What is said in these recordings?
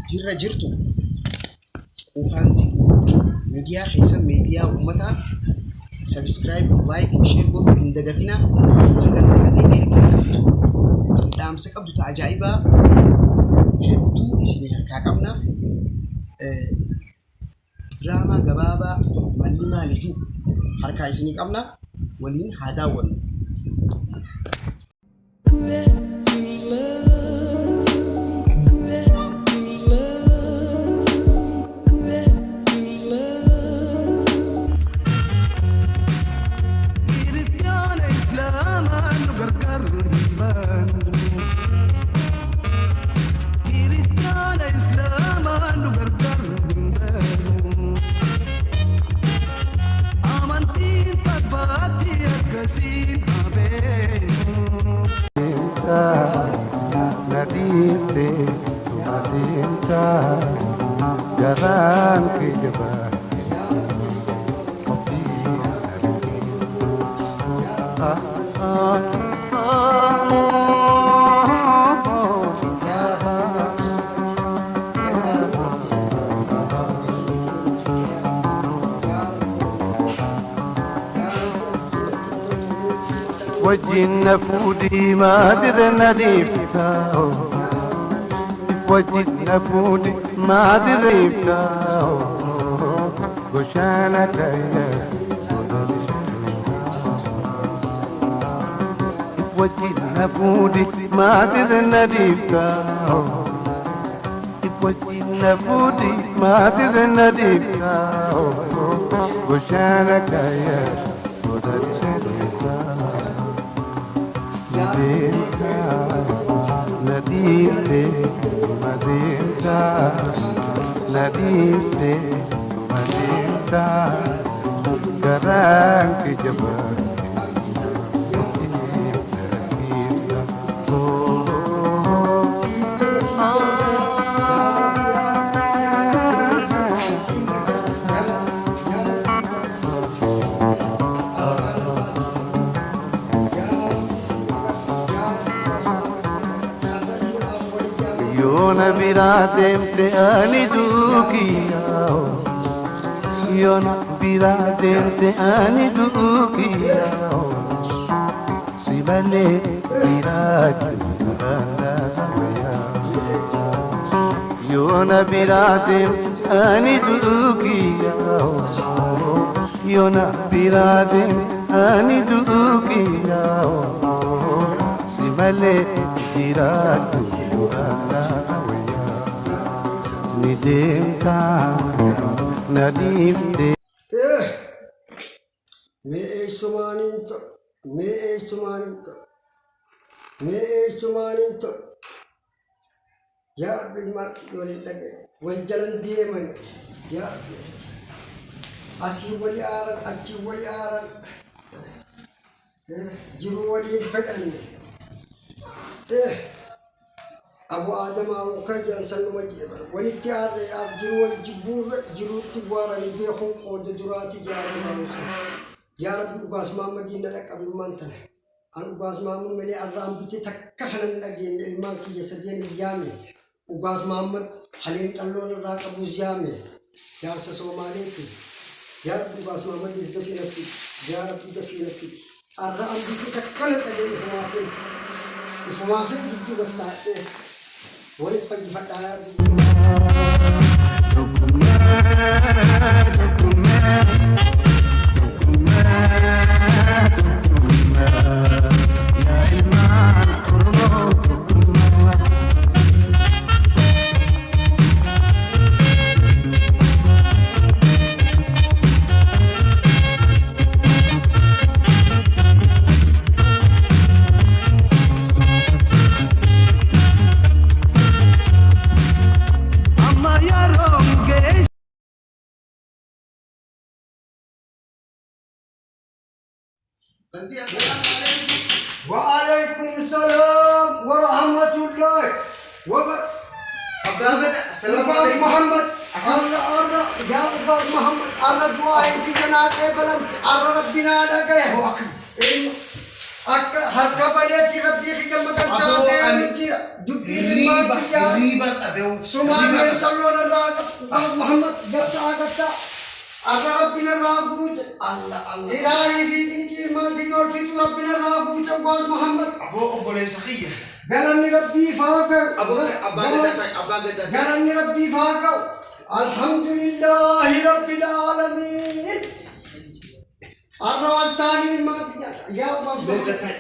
jirra jirtu quufaansi miidiyaa keessan miidiyaa uummataa subscribe like share godhuu hin dagatina sagantaalee ergaa qabdu dhaamsa qabdu ta'a ajaa'ibaa hedduu isinii harkaa qabna diraamaa gabaabaa malli maalitu harkaa isinii qabna waliin haa daawwannu. Jalan kehidupan وجهنا فودي ما درنا ديفتاو وجهنا فودي ما دريفتاو وشانا تايا وجهنا فودي ما درنا ديفتاو وجهنا فودي ما درنا ديفتاو وشانا تايا Nadifte, Madinta, Nadifte, Madinta, Garang ke jabal. Yona biratem te ani dukiao, Yona biratem te ani dukiao, Sibale biraju andaya, Yona biratem ani dukiao, Yona biratem ani dukiao, Sibale biraju Nidemta nadimte me esumaninto ya rabbi maki yolin dage wal jalan deeman ya rabbi asi wali aran achi wali aran jiru wali fadan Abu Adam au kajan sanu majibar walitti arre af jiru wal jibur jiru tibara ni be khon ko de durati jaru marusa ya rabbi ugas mamadin na kabil mantan an ugas mamud mele arram biti takkahan lagi ilman ki jasadiyan izyami ugas mamad halim tallon raqabu izyami ya sa somali ki ya rabbi ugas mamad izdafina fi ya rabbi dafina fi arram biti takkahan lagi ifumafin gitu batate Boleh pergi pada Waalaikumsalam warahmatullahi wabarakatuh. Abbas Muhammad, Allah ya Abbas Muhammad, Allah dua inti janat balam, Allah Rabbina ada gaya. akka harka bareetti rabbii kiyya maqaltaa seenuu jira dubbiin maal jaa riba dhabeewu sumaanee calloon irraa qabu Muhammad gattaa akka rabbiin irraa guute Allah ilaahi fi dinqii maal dinyool fitu rabbiin irraa guute waan Muhammad aboo obboleessa kiyya galanni rabbii faaqa abbaa gadaa galanni rabbii faaqa alhamdulillahi rabbil aalamiin arrawal taaniin maal yaa meeqatay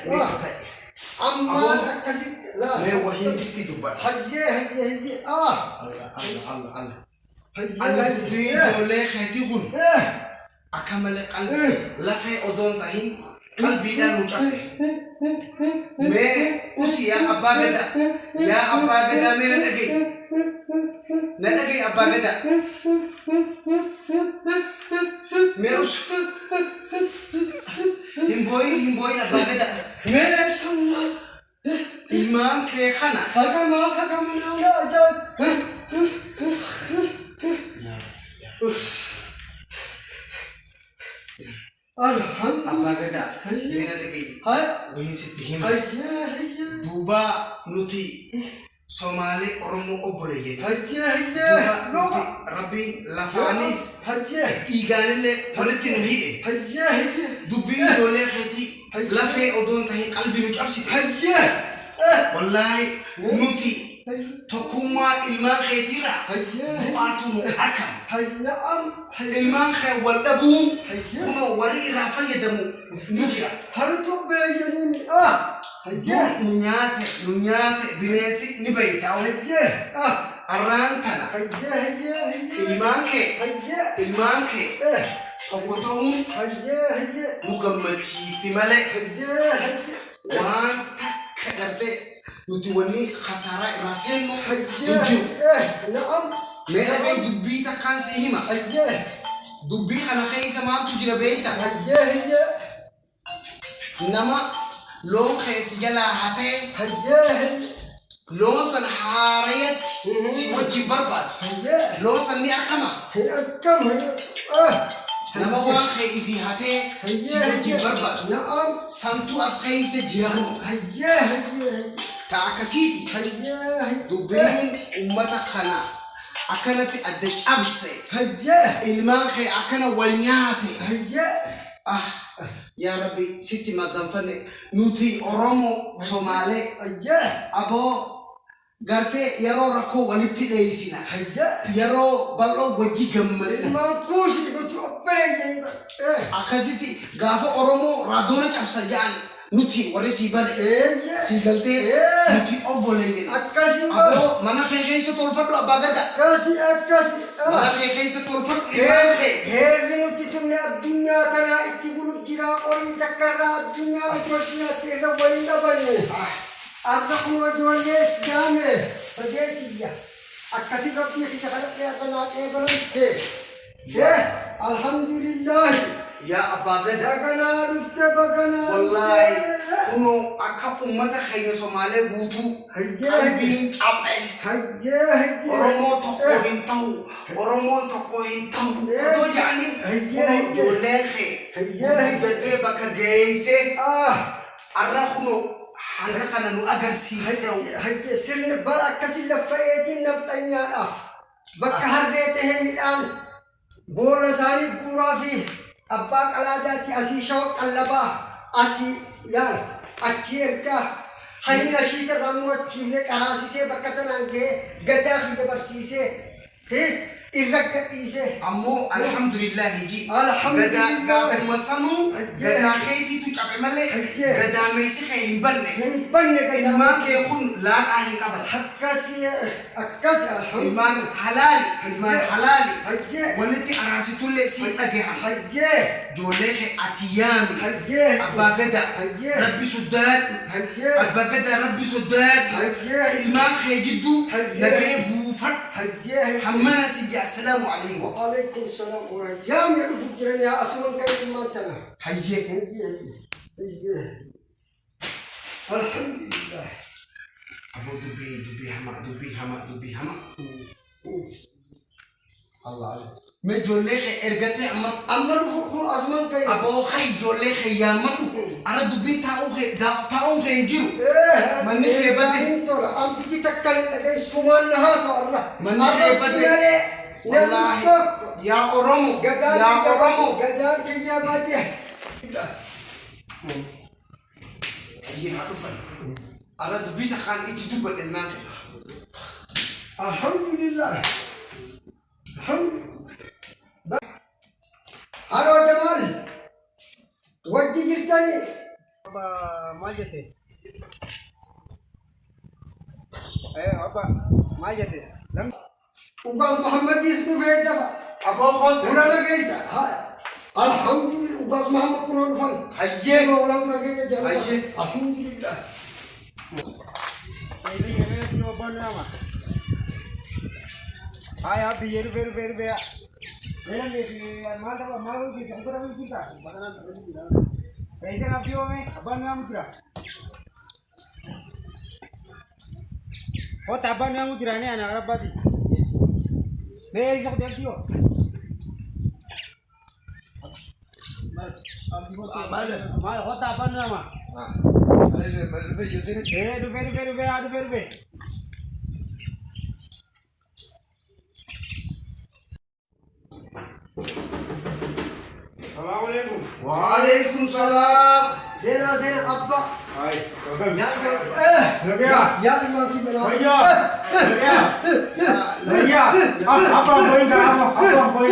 amma akkasi mee wahiin sitti dubbadha hayyee Allah dubbii ijoollee keetii kun akka malee qalbii lafee odoon tahin qalbiidhaan nu cabbe mee usi yaa abbaa gadaa mee na dhagaye abbaa gadaa mee usi himbooyin abbaa gadaa mee samma ilmaan kee kana fagamaa yaa abbaa gadaa mee na dhagaye wahiin sitti hima duuba nuti Somaalee Oromoo obboleeyyan duuba rabbiin lafaanis dhiigaanillee walitti nu hidhe dubbiin ijoollee keetii lafee odoon tahin qalbii nu cabsite wallaahi nuti tokkummaa ilmaan keetiirra bu'aatu nu argama ilmaan kee wal dhabuun kunoo warri irraa fayyadamu ni jira nu nyaate bineensi ni bayyadaa'u arraan kana ilmaan kee tokko ta'uun nu gammachiifti malee waan takka gartee nuti wanni khasaaraa irraa seennu hin jiru mee dhagaye dubbii takkaan si hima dubbii kana keessa maaltu jira beeyta nama loon keessi jalaa hatee loon san haarayatti si wajjin barbaadu loon san ni arkama nama waan kee fi hatee si wajjin barbaadu santu as keessa jiraanu ta akkasiiti dubbiin ummata kana akkanatti adda cabse ilmaan kee akkana wal nyaate yaa rabbi sitti maganfanne nuti Oromoo Somaalee aboo gartee yeroo rakkoo walitti dheessina yeroo bal'oo wajji gammadna akkasitti gaafa Oromoo raadoona cabsa jedhan nuti warri sii bane sii galtee nuti obboleeyyan aboo mana kee keessa tolfadhu abbaa gadaa mana kee keessa tolfadhu heerri nuti tunne addunyaa kanaa itti bulu jiraa qorii takkarraa addunyaa ijoolleetti irra waliin dhabane akka kun ijoollees gaame sadeetiyya akkasi rabbii kiyya kadhadhee akka naaqee barante alhamdulillahi yaa abbaa gadaa baganaa dhufte baganaa wallaahi kunoo akka ummata keenya Somaalee guutuu qalbiin cabee Oromoo tokko hin ta'u odoo jedhanii kunoo ijoolleen kee guddatee bakka geessee arra kunoo hanga kana nu agarsiifte sirni bara akkasii laffa'eetiin nafxanyaadhaaf bakka harree tahee midhaan boora isaanii guuraa fi abbaa qalaadaatti asii shawaa qallabaa asii yaal achi ergaa hayina shiitarraa murachiifnee qaraasisee bakka tanaan ga'ee gadaa fi dabarsiisee irra gadhiisee ammoo alhamdulillahi ji gadaa gaafuma sanuu gadaa keetiitu cabe malee gadaa meessi kee hin banne ilmaan kee kun laaqaa hin qaban akkasi ilmaan halaali walitti araarsitullee si dhagehan ijoollee kee ati yaami abbaa gadaa rabbi sodaadhu abbaa gadaa rabbi sodaadhu ilmaan kee jidduu nagee buufadhu hammana si السلام عليكم وعليكم السلام ورحمة الله يا من فجرني يا أسوان كيف ما تنا حيّك الحمد لله أبو دبي هما الله عليك ما جوليخ إرجعتي أما أما لو أسمان كيف أبو خي جوليخ يا مدو Ara dubbiin taa'uun kee hin jiru. Manni Manni kee badde. keebate. Tola ambiti takka dhagay sumaan na haasa'arra. Manni kee badde. Wallaahi yaa Oromoo yaa Oromoo. Gadaan kiyya badde. Ayyi haa dhufan. Ara dubbii takkaan itti dubbadhe ilmaan kee. Alhamdulillah. Alhamdulillah. Halo Jamal. Wajji jirtani. Apa maal jette? Apa maal jette? Ugal Muhammad ismu Fejaba. Aboo kootu. Una lageisa. Alhamdulillah. Ugal Muhammad kuno dufan. Hayyee. Kuno ulang lageisa Jamal. Hayyee. Alhamdulillah. Ini cuma ban nama. Hai abi yeru beru ya. Ini ni mana apa malu kita kita kita. Bagaimana kita? Kaisa na piyo me aban na mudra. Oh taban na mudra ni anak apa sih? Be isa ko piyo. Mal ho taban na ma. Du be. Assalamualaikum. Waalaikumsalam. Zena Abba. Hai. Ya Lagya. ya imam kita lah. Lagya. Apa poin ka? Apa poin?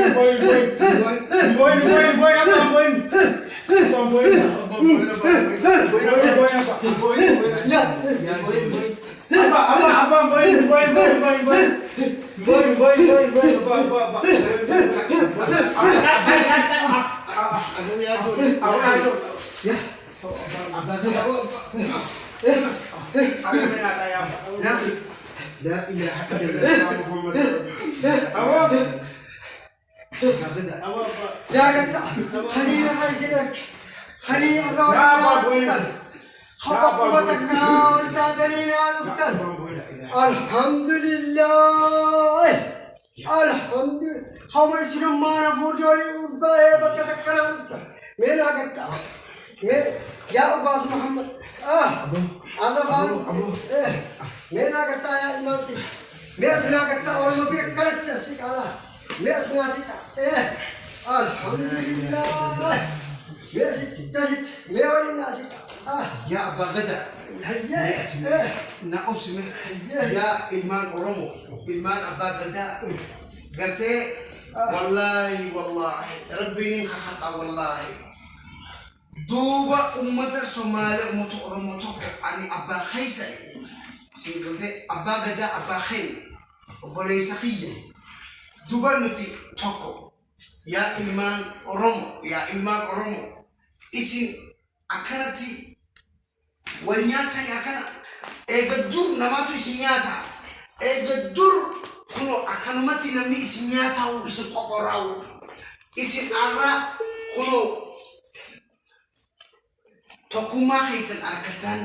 La ilaha illallah Muhammad Jangan tak. Khalil Raisinak. Khalil Alhamdulillah. Alhamdulillah. Kamu sudah mana bujoli ubah bakat kalam. Mera kata. Ya Abbas Muhammad. Apa faru? Mera kata ya imam ti. Mera sudah kata orang lebih kalat sih kalah. Mera sudah sih. Alhamdulillah. Mera sih. Mera ni nasi. Ya Abba Gada. Na usme. Ya ilman Oromo. Ilman Abba Gada. Garte wallahi Rabbi nin khata wallahi. Duba ummata Somali ummata Oromo to ani Abba Khaisa. Singante Abba Gada Abba Khain. Obole Sakiye. Duba nuti toko. Ya ilman Oromo. Isin akanati wanyata yakana egadur namatu isinyata egadur kuno akanumati namni isinyata u isi kokorau isi ara kuno tokuma khisan arkatan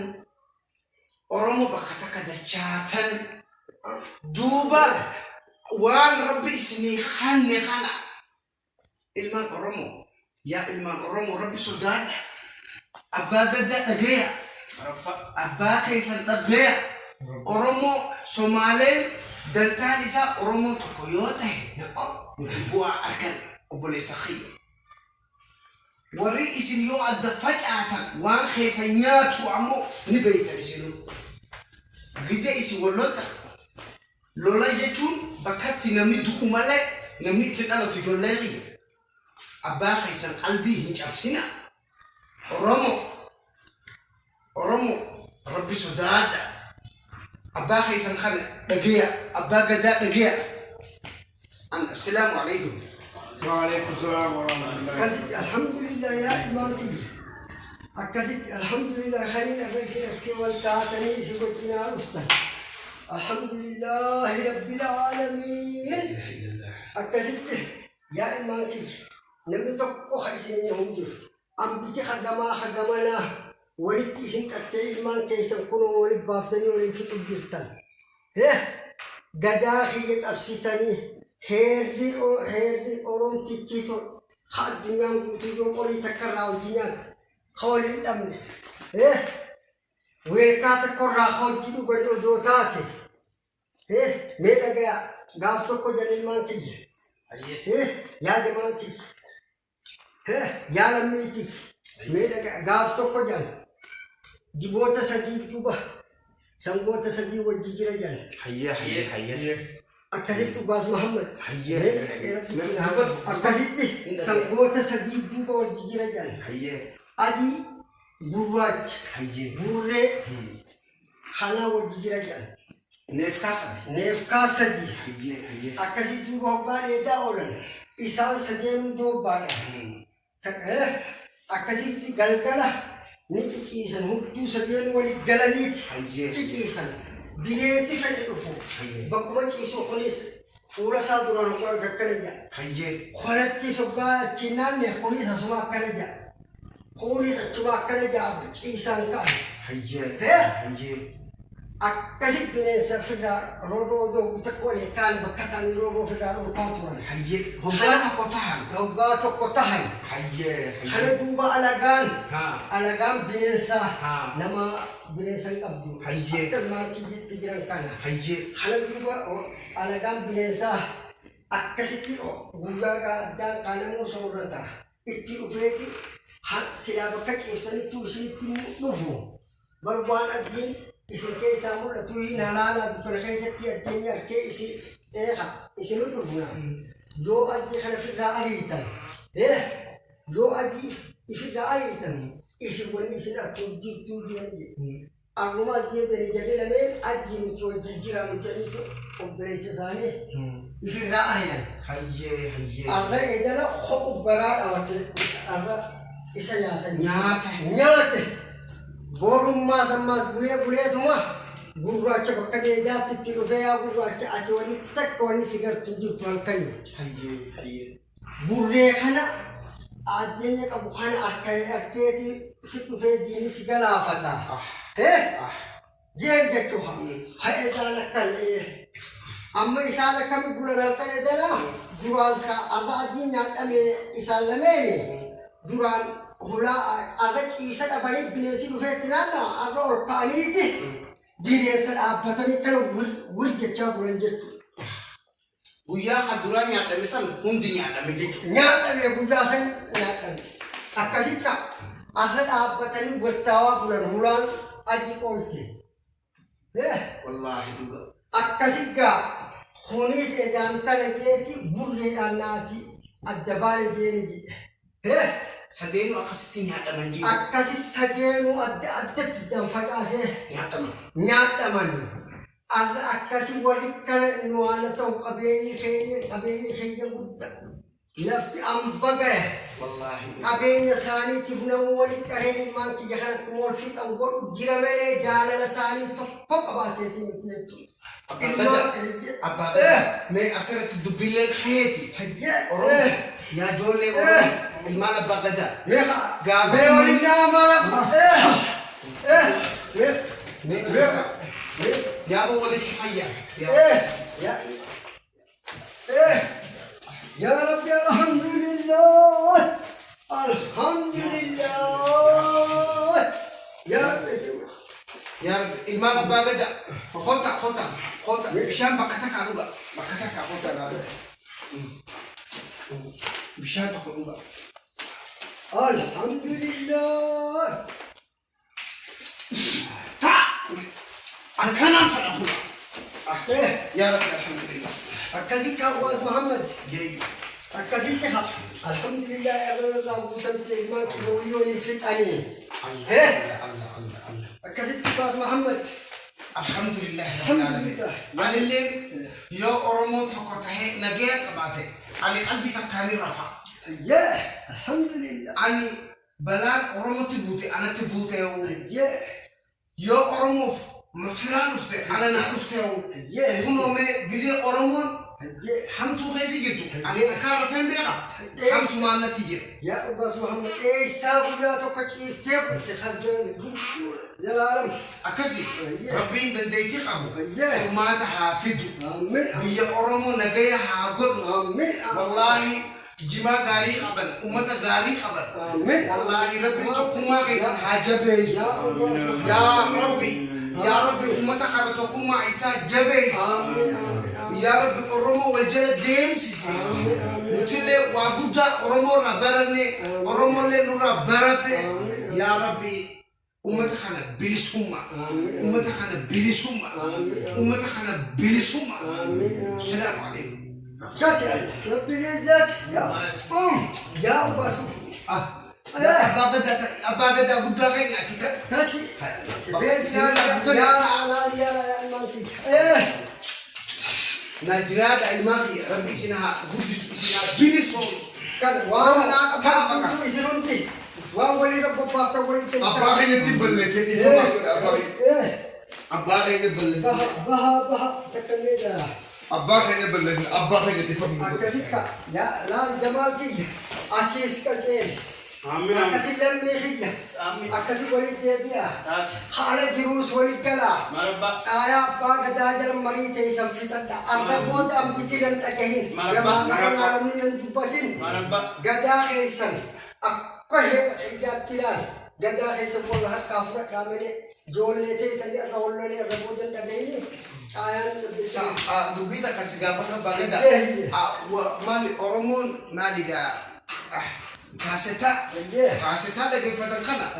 Oromo bakata kada chatan duba wan rabbi ismi khanne khana ilman Oromo ya ilman Oromo rabbi sudan Abba Gada Agaya Abba Kaisan Agaya Oromo Somali dan Tanisa Oromo Tokoyote Buah akan Obole Sakhiya Wari isin yo adda faj'atan wan Kaisan nyatu amo nibayta isinu Gija isi walota Lola jetun bakati namni duku male namni tidala tujolleri Abba Kaisan qalbi hinchafsina Oromo Rabbi Sudada Abba Kaisan Khan Dagiya Abba Gada Dagiya Assalamu alaikum Waalaikumsalam warahmatullahi. Kasit alhamdulillah ya imam ti. Akasit alhamdulillah khalil Raisinak wal taatani sibutina ustan. Alhamdulillah rabbil alamin. Akasit ya imam ti. Namni tokko khaisin humdu. Ambiti khagama na walit isin katte ilman kaysan kuno walit baftani walit fitul jirtan. Gada khiyat absitani herdi orom titito khad dunyan gutu jo qori takarraw dinyat خول الأمن إيه ويكاتك كرة خول كيلو بالأردوتاتي إيه ميدا جا قافتكو جل المانكي إيه يا جمانكي إيه يا لميتي ميدا جا قافتكو جل جبوتا سديد دوبا سنبوتا سديد والجيجرة جل حيا أكاسيتو باز محمد حيا أكاسيتي سنبوتا سديد دوبا والجيجرة جل حيا أدي بروج حيا بري خلا والجيجرة جل نيف كاسا دي حيا أكاسيتو بوبا إيدا أولن إسال سدينو دوبا أكاسيتي غلغلة نيكيسن هدو سدين ولي غلانيت تيكيسن بينيسي فدفو بكما تيسو خليس فولا سادوران قال ككنجا خلتي سبا تشينان نه خليس سما كنجا خليس تشما كنجا تيسان كان أكاسي بينيس فدا رودو دو تكولي كان بكتان رودو فدا روداتوران هبا تقطعن خلي دوبا ألغان بينسا نما بينسا قبضو أكل ما كي تجران كان خلي دوبا ألغان بينسا أكسيتي غوغا دان كانمو سورتا إتي أفريكي سلابك كيفتني توسيتي نوفو بربان الدين isin keessa mul'atu hin halaala dukkana keessatti addeenyaa harkee isin dhufna yoo adii kana firraa ariitan yoo adii ifirraa ariitan isin wanni isin akkuma jirtuu deemee jedhu akkuma adii bene jedhee lameen adii nuti wajjin jiraanu jedhaniitu obboleessa isaanii ifirraa ariitan arra eegala ho'u baraa dhaawate arra isa nyaate borummaa sammaas buleetuma gurraacha bakka deedaatti itti dhufee yaa gurraacha ati wanni takka wanni si gartu jirtu halkanii burree kana addeenya qabu kana harkeeti si dhufee diini si galaafata jeen jechuu haa isaan akkan amma isaan akkami bulan halkan edana duraan ka arra adiin nyaadhame isaan lameeni duraan hula arra ciisa dhabanii bineensi dhufeetti naanna arra ol ka'aniiti bineensa dhaabbatanii kana wirjechaa bulan jettu. Guyyaa kan duraa nyaadhame san hundi nyaadhame jechuudha. Nyaadhame guyyaa san nyaadhame. Akkasitti arra dhaabbatanii waltaawaa bulan hulaan adii qooyte. Wallaahi dhuga. Akkasitti kunis edaan tana jeeti burreedhaan naati adda baale jeeni jedhe. Sadeenu akkasitti nyaadhaman jiru. Akkasi sadeenu addatti danfaqaasee nyaadhaman. Arra akkasi warri kana nu waan ta'u qabeenyi keenya guddaa. Lafti amba gahe. Wallaahi. Qabeenya isaaniitiif namuu wali qaree ilmaan kiyya kana akkuma wal fixan godhu jira malee jaalala isaanii tokko qabaateetii miti jechuudha. Abbaa mee asirratti dubbileen keeti. Oromoo yaa ijoollee Oromoo ilmaan abbaa gadaa. Gaafee waliin naamaa. Yaaboo walitti fayyaa. يا رب الحمد لله الحمد لله يا رب ilmaan abbaa gadaa. Kota bishaan bakka takkaa dhuga. Bakka takkaa kota naannoo. Bishaan tokko dhuga. الحمد لله Alkanaan fadhafuudha. Yaa Rabbi alhamdulillah. أكاسيك أبواز محمد أكاسيك الحمد لله يا رب العالمين تبارك ما كيقولون الفتاني أكاسيك أبواز محمد الحمد لله الحمد لله أنا اللي يا أرمو تقطعه نجيت أبعته أنا قلبي تكاني رفع الحمد لله أنا بلاد أرمو تبوتي أنا تبوتي يا أرمو مفران نفسي أنا نفسي هنا ما جزء أرمون حمتو غيسي جدو أنا تكار فين بيرا حمتو ما نتيجة يا أباس محمد إيه سابو يا توكتشير تيب تخزن زلالم أكسي ربي دنديتي قبو Yeah. وما تحافظو آمين هي أرمون نجيا حاقد آمين والله jimaa gaarii qaban ummata gaarii qaban Amiin. wallaahi rabbi tokkummaa keessan haa jabeessu Yaa Allah. yaa rabbi ummata kana tokkummaa isaa jabeessu Amiin. Amiin. yaa rabbi oromoo wal jala deemsisi nutillee waa guddaa oromoo irraa baranne oromollee nurraa barate yaa rabbi ummata kana bilisummaa ummata kana bilisummaa ummata kana bilisummaa salaamu alaikum Kasih lebih lezat. Ya, ya bos. Abah ada guddaa kan nggak cita Kasih. Biasa ya anak dia emang sih. Najrada ilmaki rabbi isinaha gudis isinaha bilisum Kan wah nak apa itu isi runti. Wah boleh nak bapak tak boleh cek. Abang ini timbul lesin itu abang ini belesin Bah tekan dah. abang ini belesin abang ini timbul Akasih kak. Ya lah Jamal ki. Acis kacen. Amin. Akasih lem ni ki. Akasih boleh dia. Hala jirus boleh kala. Marabba. Saya apa kata mari teh sampitan dah. Anda buat am pikiran tak kahin. Ya mana malam ni yang tumpahin. Marabba. Gada kesan. Aku hejatilan. Gada kesan pun lah kafir kami ni. Jual lete tadi rawol ni ramujan tak kahin ni. Saya sa dubita kasi gafar na bagada mali oromon naliga kaseta kaseta lagi fatan kana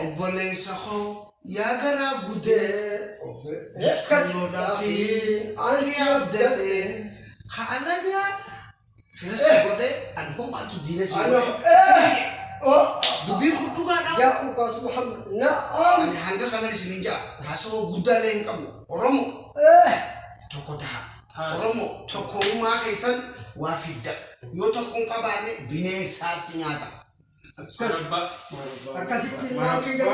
obboleessa ko yagara gude duskano dafi asiya debe kaanaga firasa gode anbo matu dina si dubi kutuga na ya ukas Muhammad. Naam. ani hanga kana di sininja haso gudale yang kamu oromo tokko taha oromo tokko uumaa keessan waa fidda yoo tokkoon qabaanne bineensaas nyaata Marabba. Akkasitti ilmaan kiyya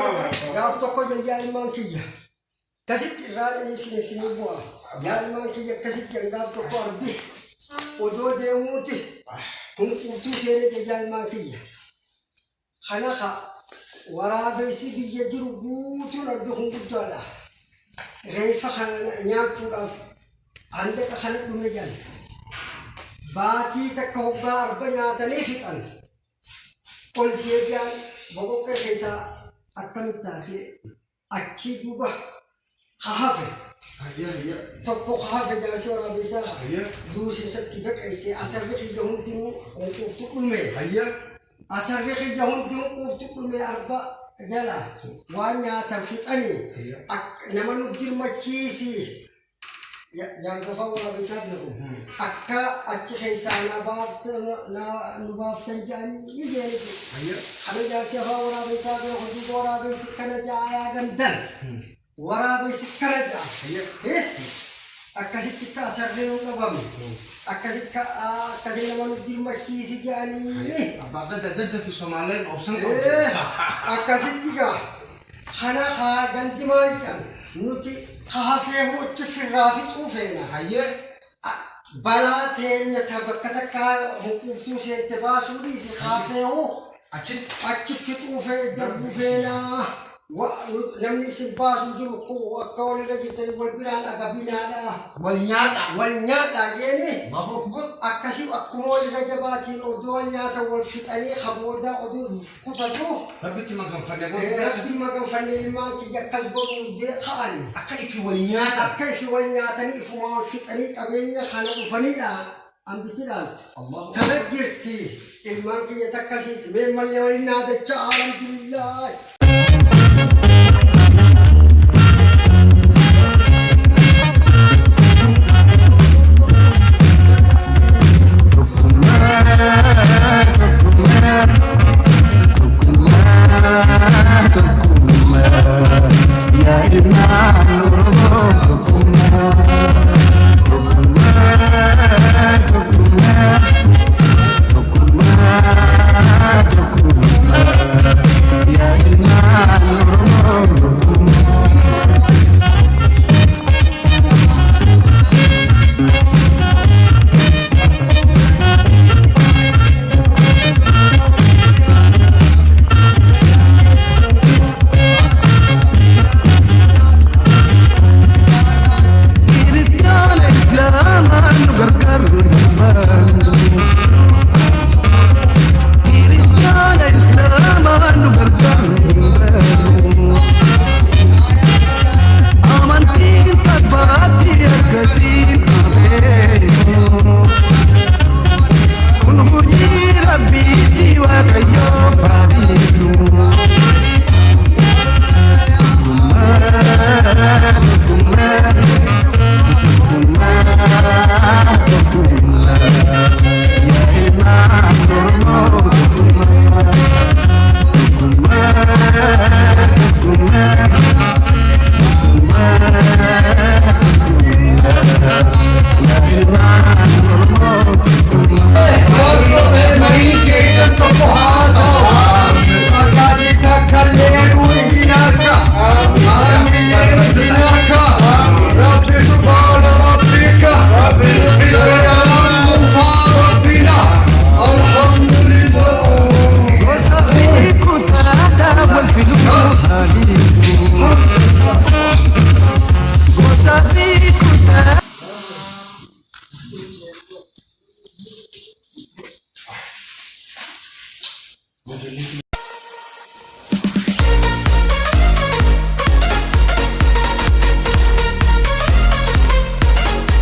gaaf tokko jayyaa ilmaan kiyya. Akkasitti irraa isin bu'a. Yaa ilmaan kiyya akkasitti gaaf tokko arbi. Odoo deemuuti kun qurtuu seenee jayyaa ilmaan kiyya. Kanaaf waraabessi biyya jiru guutuun arbi kun guddaadha. Reeffa kana nyaachuudhaaf handaqa kana dhume jan. Baatii takka hoggaa arba nyaatanii fixan. Ol deebi'an boqoqqee keessaa akkamitti taatee achii duuba hafe tokko hafe jaarsi waraabessaa duusinsatti baqeessee asarri kiyya hundinuu quuftu dhume asarri kiyya hundinuu quuftu dhume arba jala waan nyaatan fixanii nama nu dirmachiisi jaartofa waraabessaaf naqu akka achi keessaa nu baaftan jedhanii ni deemti. Kana jaarsi afaan waraabessaa bira hojii waraabessi kana jaayaa gandan waraabessi kana jaa akkasitti akka asarree nu qabame akkasitti nama nu dirmachiisi jedhanii abbaa dadda fi somaaleen obsan akkasitti gaa kana haa ganti maal jedhan nuti hafee hochi firraa fixuu feena hayyee balaa teenya ta bakka takkaa huquuftuu seette baasuu dhiisi hafee hoo achi fixuu fee darbuu feenaa namni isin baasu jiru kun akka walirra jirtanii wal biraan agabinaadha wal nyaadha jeeni akkasii akkuma walirra jabaatiin odoo wal nyaata wal fixanii haboodaa oduu kutatu rabbitti maganfanne akkasii maganfanne ilmaan kiyya akkas godhuu ka'ani akka ifi wal nyaata akka ifi wal nyaatanii ifuma wal fixanii qabeenya kana dhufanidha ambitiidhaan tana jirti ilmaan kiyya takkasiiti mee mallee waliin naadachaa alhamdulillah. modelli